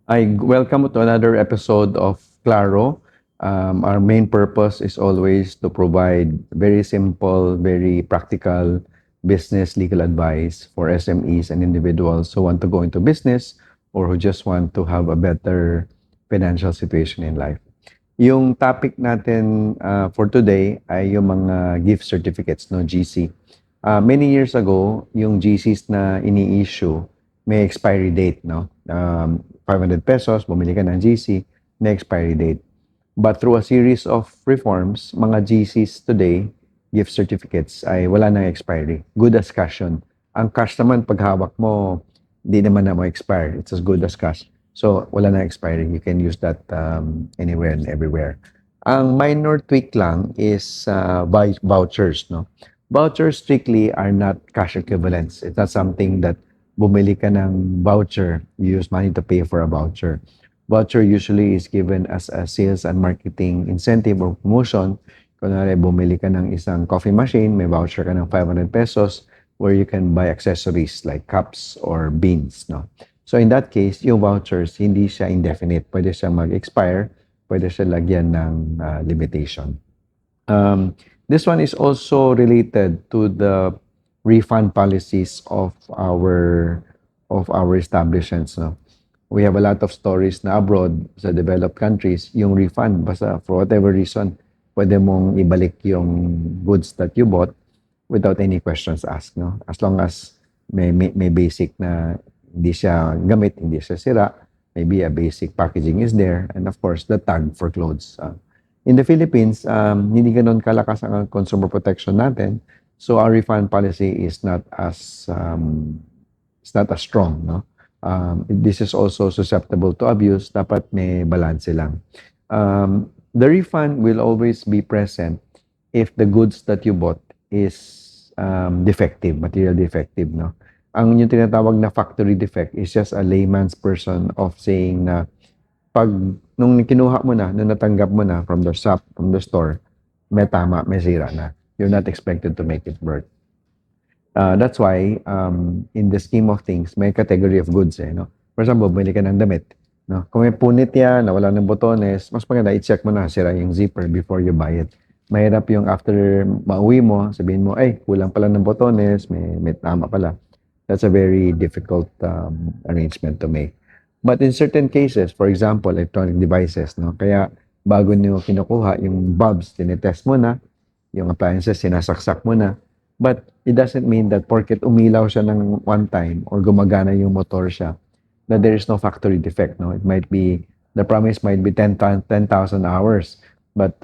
I welcome to another episode of Claro. Our main purpose is always to provide very simple, very practical business legal advice for SMEs and individuals who want to go into business or who just want to have a better financial situation in life. Yung topic natin for today ay yung mga gift certificates, no, GC. Many years ago, yung GCs na ini-issue, may expiry date, no? 500 pesos, bumili ka ng GC, may expiry date. But through a series of reforms, mga GCs today, gift certificates, ay wala nang expiry. Good as cash yun. Ang cash naman, pag hawak mo, di naman na mo expire. It's as good as cash. So, wala nang expiry. You can use that anywhere and everywhere. Ang minor tweak lang is vouchers, no? Vouchers strictly are not cash equivalents. It's not something that bumili ka ng voucher, you use money to pay for a voucher. Voucher usually is given as a sales and marketing incentive or promotion. Kunwari, bumili ka ng isang coffee machine, may voucher ka ng 500 pesos where you can buy accessories like cups or beans, no? So in that case, yung vouchers, hindi siya indefinite. Pwede siya mag-expire, pwede siya lagyan ng limitation. This one is also related to the refund policies of our establishments. No? We have a lot of stories na abroad sa developed countries, yung refund, basta for whatever reason, pwede mong ibalik yung goods that you bought without any questions asked. No? As long as may basic na hindi siya gamit, hindi siya sira, maybe a basic packaging is there, and of course, the tag for clothes. In the Philippines, hindi ganun kalakas ang consumer protection natin. So our refund policy is not as strong, no? This is also susceptible to abuse. Dapat may balance lang. The refund will always be present if the goods that you bought is defective, material defective, no? Ang yung tinatawag na factory defect is just a layman's person of saying na pag nung kinuha mo na, nung natanggap mo na from the shop, from the store, may tama, may sira na. You're not expected to make it work. That's why, in the scheme of things, may category of goods, no? For example, bumili ka ng damit, no? Kung may punit yan, nawala ng botones, mas maganda i-check mo na, sira yung zipper before you buy it. Mahirap yung after mauwi mo, sabihin mo, ay, kulang pala ng botones, may tama pala. That's a very difficult arrangement to make. But in certain cases, for example, electronic devices, no? Kaya bago niyo kinukuha yung bulbs, tinetest mo na, yung appliances, sinasaksak mo na. But it doesn't mean that porket umilaw siya ng one time or gumagana yung motor siya, that there is no factory defect, no? It might be, the promise might be 10,000 hours, but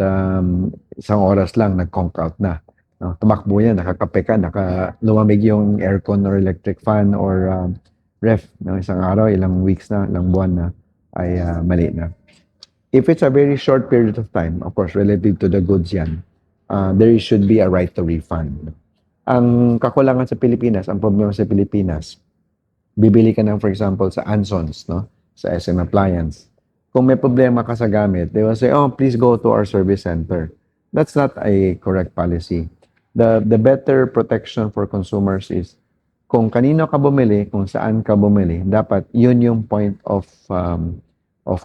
isang oras lang, nag-conk out na. No? Tumakbo yan, nakakape ka, lumamig yung aircon or electric fan or ref, no? Isang araw, ilang weeks na, ilang buwan na, ay mali na. If it's a very short period of time, of course, relative to the goods yan, there should be a right to refund. Ang kakulangan sa Pilipinas, ang problema sa Pilipinas, bibili ka ng, for example, sa Ansons, no? Sa SM Appliance. Kung may problema ka sa gamit, they will say, oh, please go to our service center. That's not a correct policy. The better protection for consumers is kung kanino ka bumili, kung saan ka bumili, dapat yun yung point of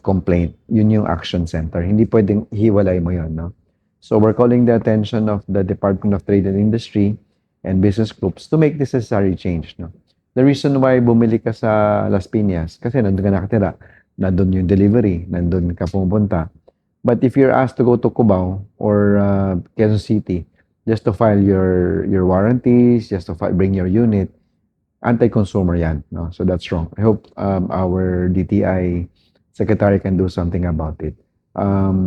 complaint. Yun yung action center. Hindi pwedeng hiwalay mo yun, no? So we're calling the attention of the Department of Trade and Industry and business groups to make this necessary change, no? The reason why bumili ka sa Las Piñas, kasi nandun ka nakatira, nandun yung delivery, nandun ka pumunta. But if you're asked to go to Cubao or Quezon City, just to file your warranties, just to bring your unit, anti-consumer yan, no? So that's wrong. I hope our DTI secretary can do something about it.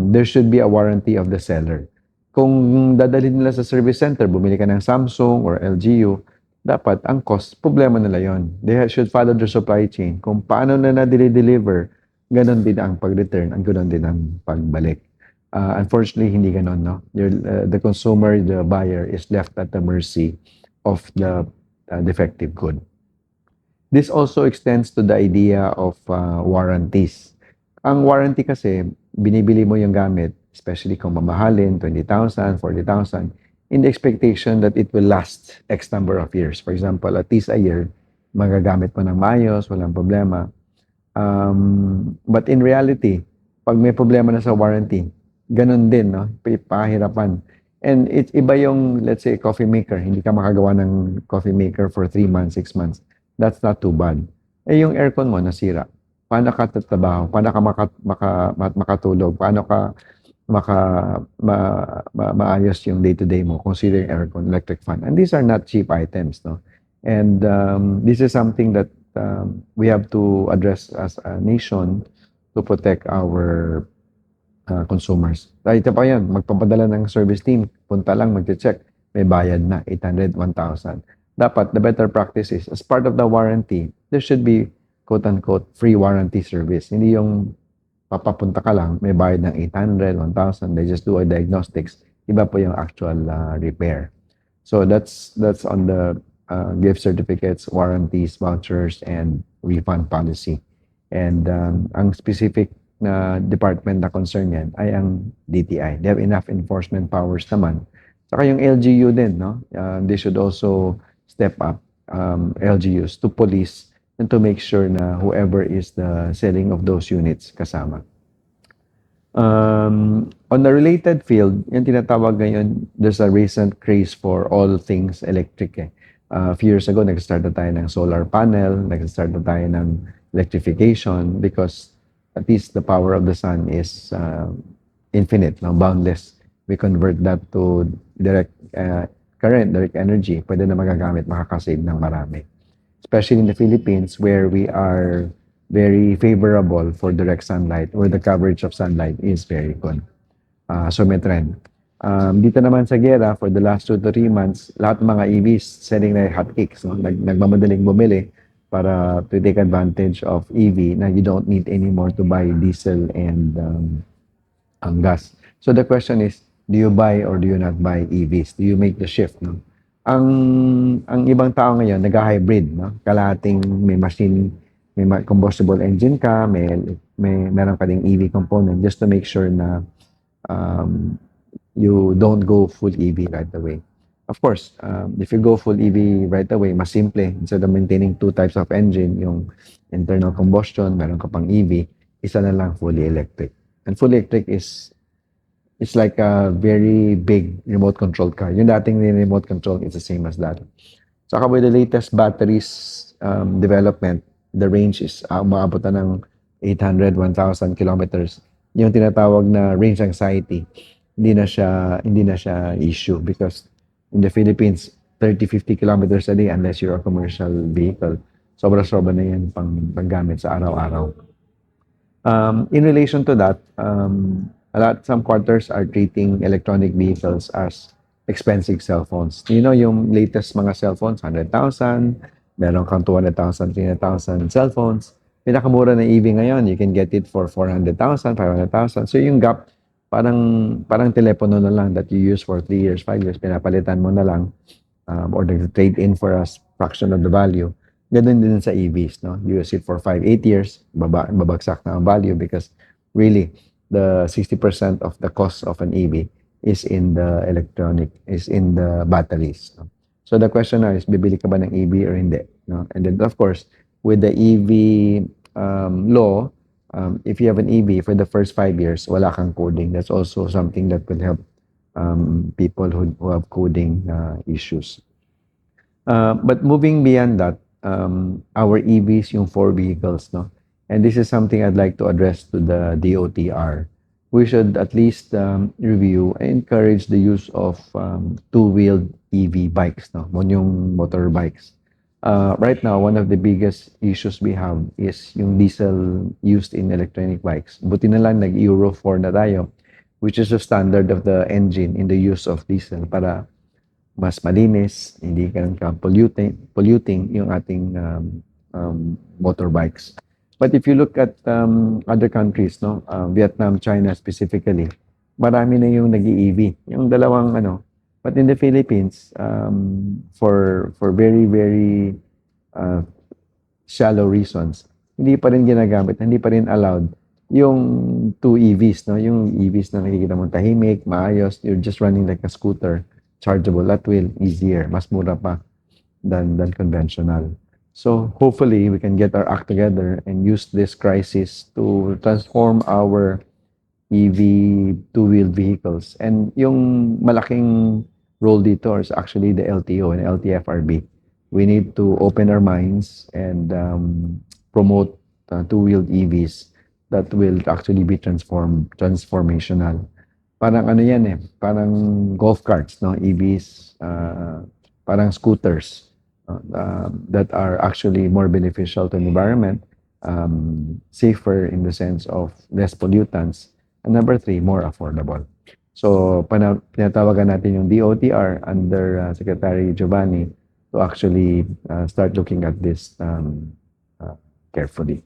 There should be a warranty of the seller. Kung dadalhin nila sa service center, bumili ka ng Samsung or LGU, dapat ang cost, problema nila yon. They should follow their supply chain. Kung paano na na-deliver, ganon din ang pag-return, ang ganon din ang pagbalik. Unfortunately, hindi ganon, no? The consumer, the buyer, is left at the mercy of the defective good. This also extends to the idea of warranties. Ang warranty kasi, binibili mo yung gamit, especially kung mamahalin, 20,000, 40,000, in the expectation that it will last X number of years. For example, at least a year, magagamit mo ng maayos, walang problema. But in reality, 'pag may problema na sa warranty, gano'n din 'no, pahirapan. And iba yung let's say coffee maker, hindi ka makagawa ng coffee maker for 3 months, 6 months. That's not too bad. Eh, yung aircon mo nasira, paano ka tatrabaho, paano ka makatulog, paano ka maka ma ma maayos yung day-to-day mo considering aircon, electric fan, and these are not cheap items 'no. And, this is something that, we have to address as a nation to protect our, consumers. Dahil ito pa yan, magpapadala ng service team, punta lang magche-check, may bayad na 800, 1,000. Dapat the better practice is as part of the warranty, there should be quote unquote "free warranty service." Hindi yung papapunta ka lang, may bayad ng 800, 1,000, they just do a diagnostics. Iba po yung actual, repair. So that's on the, gift certificates, warranties, vouchers, and refund policy. And, ang specific na department na concern yan ay ang DTI. They have enough enforcement powers naman. Saka yung LGU din, no? They should also step up, LGUs to police and to make sure na whoever is the selling of those units kasama. On the related field, yung tinatawag ngayon, there's a recent craze for all things electric eh. A few years ago, nag-start na tayo ng solar panel, nag-start na tayo ng electrification because at least the power of the sun is infinite, no? Boundless. We convert that to direct current, direct energy. Pwede na magagamit, makakasave ng marami. Especially in the Philippines where we are very favorable for direct sunlight, where the coverage of sunlight is very good. So may trend. Dito naman sa Gera, for the last 2 to 3 months, lahat ng mga EVs selling like hotcakes. No? Nagmamadaling bumili para to take advantage of EV na you don't need anymore to buy diesel and ang gas. So the question is, do you buy or do you not buy EVs? Do you make the shift? No? Ang ibang tao ngayon, nag-hybrid. No? Kalahating may machine, combustible engine ka, meron ka ding EV component just to make sure na you don't go full EV right away. Of course, if you go full EV right away, mas simple. Instead of maintaining 2 types of engine, yung internal combustion, meron ka pang EV, isa na lang fully electric. And fully electric is it's like a very big remote controlled car. Yung dating remote control is the same as that. Saka with the latest batteries development, the range is umaabot na ng 800, 1,000 kilometers. Yung tinatawag na range anxiety, hindi na siya issue because in the Philippines, 30, 50 kilometers a day unless you're a commercial vehicle. Sobra-sobra na yan panggamit sa araw-araw. In relation to that, some quarters are treating electronic vehicles as expensive cell phones. You know, yung latest mga cell phones, 100,000, meron kang 200,000, 300,000 cell phones. Pinakamura na EV ngayon, you can get it for 400,000, 500,000. So yung gap, parang telepono na lang that you use for 3 years, 5 years, pinapalitan mo na lang, or trade in for a fraction of the value. Ganun din sa EVs, no? You use it for 5, 8 years, babagsak na ang value because really, the 60% of the cost of an EV is in the batteries. No? So the question now is, bibili ka ba ng EV or hindi? No? And then of course, with the EV law, if you have an EV for the first 5 years, wala kang coding. That's also something that will help people who have coding issues. But moving beyond that, our EVs, yung 4 vehicles, no? And this is something I'd like to address to the DOTR. We should at least review and encourage the use of two-wheeled EV bikes, no? Yung motorbikes. Right now, one of the biggest issues we have is yung diesel used in electronic bikes. Buti na lang nag-Euro 4 na tayo, which is the standard of the engine in the use of diesel para mas malinis, hindi ka polluting yung ating motorbikes. But if you look at other countries, no, Vietnam, China specifically, marami na yung nag-EV. Yung dalawang but in the Philippines, for very very shallow reasons, hindi pa rin ginagamit, hindi pa rin allowed yung 2 EVs, no, yung EVs na nakikita mo tahimik, maayos, you're just running like a scooter, chargeable at will, easier, mas mura pa than conventional. So hopefully we can get our act together and use this crisis to transform our EV two-wheeled vehicles. And yung malaking role dito is actually the LTO and LTFRB. We need to open our minds and promote two-wheeled EVs that will actually be transformational. Parang ano yan eh, parang golf carts, no? EVs, parang scooters that are actually more beneficial to the environment, safer in the sense of less pollutants, and number three, more affordable. So, pinatawagan natin yung DOTR under Secretary Giovanni to actually start looking at this uh, carefully.